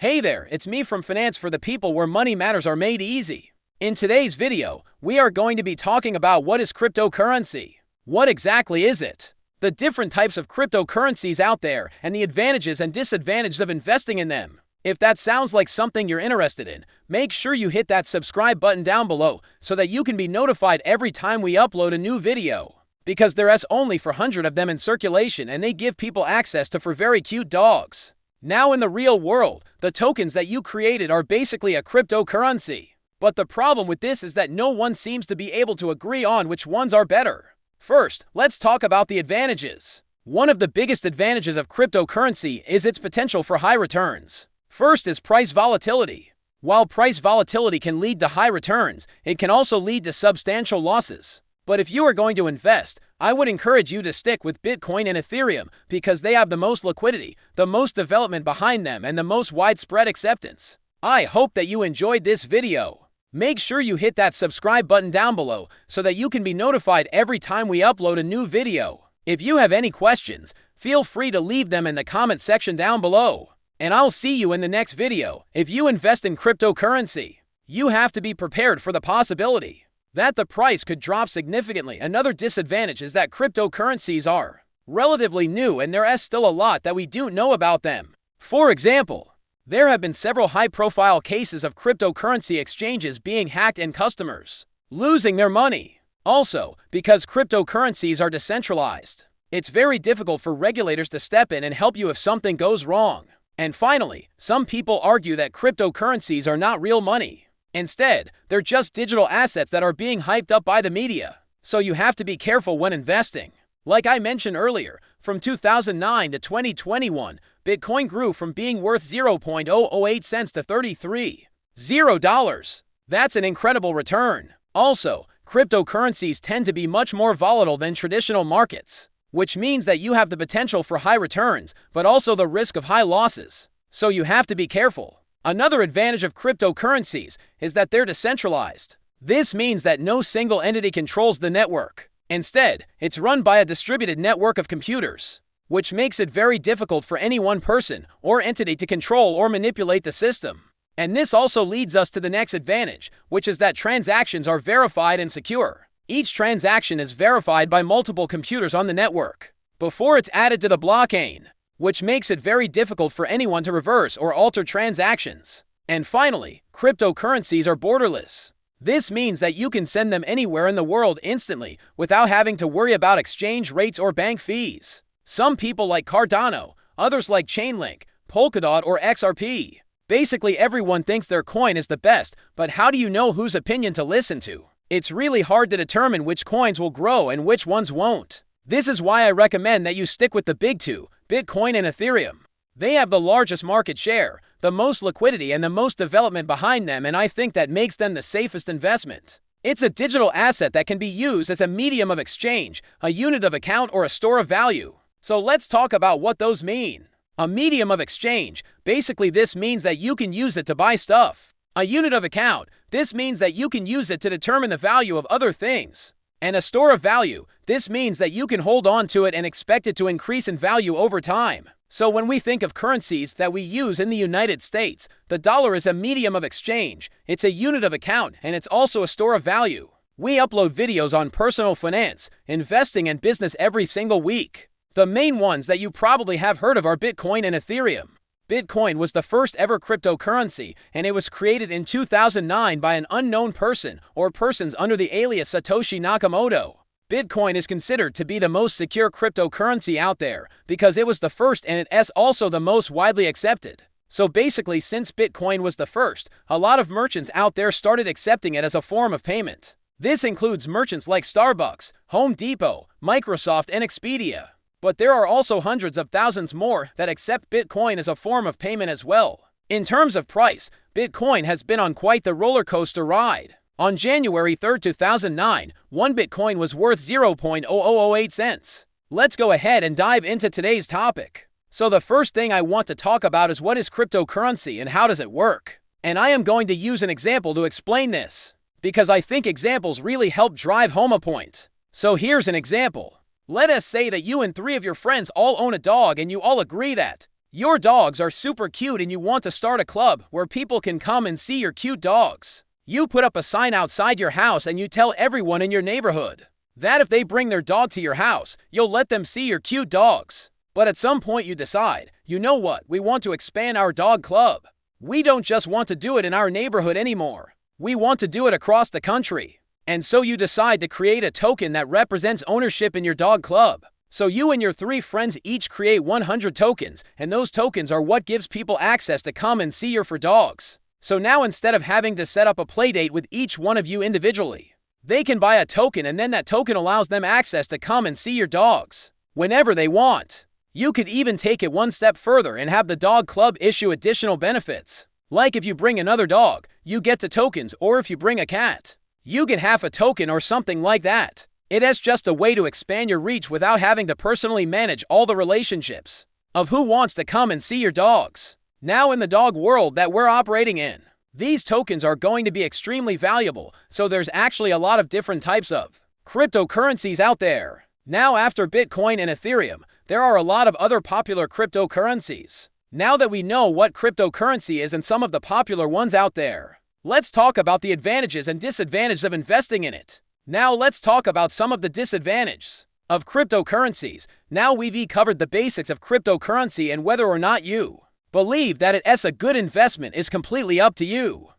Hey there, it's me from Finance for the People, where money matters are made easy. In today's video, we are going to be talking about what is cryptocurrency. What exactly is it? The different types of cryptocurrencies out there and the advantages and disadvantages of investing in them. If that sounds like something you're interested in, make sure you hit that subscribe button down below so that you can be notified every time we upload a new video. Because there is only 400 of them in circulation and they give people access to for very cute dogs. Now in the real world, the tokens that you created are basically a cryptocurrency. But the problem with this is that no one seems to be able to agree on which ones are better. First, let's talk about the advantages. One of the biggest advantages of cryptocurrency is its potential for high returns. First is price volatility. While price volatility can lead to high returns, it can also lead to substantial losses. But if you are going to invest, I would encourage you to stick with Bitcoin and Ethereum because they have the most liquidity, the most development behind them, and the most widespread acceptance. I hope that you enjoyed this video. Make sure you hit that subscribe button down below so that you can be notified every time we upload a new video. If you have any questions, feel free to leave them in the comment section down below. And I'll see you in the next video. If you invest in cryptocurrency, you have to be prepared for the possibility that the price could drop significantly. Another disadvantage is that cryptocurrencies are relatively new and there is still a lot that we don't know about them. For example, there have been several high-profile cases of cryptocurrency exchanges being hacked and customers losing their money. Also, because cryptocurrencies are decentralized, it's very difficult for regulators to step in and help you if something goes wrong. And finally, some people argue that cryptocurrencies are not real money. Instead, they're just digital assets that are being hyped up by the media. So you have to be careful when investing. Like I mentioned earlier, from 2009 to 2021, Bitcoin grew from being worth 0.008 cents to $33,000. That's an incredible return. Also, cryptocurrencies tend to be much more volatile than traditional markets, which means that you have the potential for high returns, but also the risk of high losses. So you have to be careful. Another advantage of cryptocurrencies is that they're decentralized. This means that no single entity controls the network. Instead, it's run by a distributed network of computers, which makes it very difficult for any one person or entity to control or manipulate the system. And this also leads us to the next advantage, which is that transactions are verified and secure. Each transaction is verified by multiple computers on the network before it's added to the blockchain, which makes it very difficult for anyone to reverse or alter transactions. And finally, cryptocurrencies are borderless. This means that you can send them anywhere in the world instantly without having to worry about exchange rates or bank fees. Some people like Cardano, others like Chainlink, Polkadot, or XRP. Basically, everyone thinks their coin is the best, but how do you know whose opinion to listen to? It's really hard to determine which coins will grow and which ones won't. This is why I recommend that you stick with the big two, Bitcoin and Ethereum. They have the largest market share, the most liquidity, and the most development behind them, and I think that makes them the safest investment. It's a digital asset that can be used as a medium of exchange, a unit of account, or a store of value. So let's talk about what those mean. A medium of exchange, basically this means that you can use it to buy stuff. A unit of account, this means that you can use it to determine the value of other things. And a store of value, this means that you can hold on to it and expect it to increase in value over time. So when we think of currencies that we use in the United States, the dollar is a medium of exchange, it's a unit of account, and it's also a store of value. We upload videos on personal finance, investing, and business every single week. The main ones that you probably have heard of are Bitcoin and Ethereum. Bitcoin was the first ever cryptocurrency, and it was created in 2009 by an unknown person or persons under the alias Satoshi Nakamoto. Bitcoin is considered to be the most secure cryptocurrency out there because it was the first and it is also the most widely accepted. So basically, since Bitcoin was the first, a lot of merchants out there started accepting it as a form of payment. This includes merchants like Starbucks, Home Depot, Microsoft, and Expedia. But there are also hundreds of thousands more that accept Bitcoin as a form of payment as well. In terms of price, Bitcoin has been on quite the roller coaster ride. On January 3, 2009, one Bitcoin was worth 0.0008 cents. Let's go ahead and dive into today's topic. So the first thing I want to talk about is what is cryptocurrency and how does it work? And I am going to use an example to explain this, because I think examples really help drive home a point. So here's an example. Let us say that you and 3 of your friends all own a dog and you all agree that Your dogs are super cute and you want to start a club where people can come and see your cute dogs. You put up a sign outside your house and you tell everyone in your neighborhood that if they bring their dog to your house, you'll let them see your cute dogs. But at some point you decide, you know what, we want to expand our dog club. We don't just want to do it in our neighborhood anymore. We want to do it across the country. And so you decide to create a token that represents ownership in your dog club. So you and your 3 friends each create 100 tokens, and those tokens are what gives people access to come and see your for dogs. So now instead of having to set up a playdate with each one of you individually, they can buy a token and then that token allows them access to come and see your dogs whenever they want. You could even take it one step further and have the dog club issue additional benefits. Like if you bring another dog, you get 2 tokens, or if you bring a cat, you get half a token or something like that. It is just a way to expand your reach without having to personally manage all the relationships of who wants to come and see your dogs. Now in the dog world that we're operating in, these tokens are going to be extremely valuable, so there's actually a lot of different types of cryptocurrencies out there. Now after Bitcoin and Ethereum, there are a lot of other popular cryptocurrencies. Now that we know what cryptocurrency is and some of the popular ones out there, let's talk about the advantages and disadvantages of investing in it. Now let's talk about some of the disadvantages of cryptocurrencies. Now we've covered the basics of cryptocurrency and whether or not you believe that it is a good investment is completely up to you.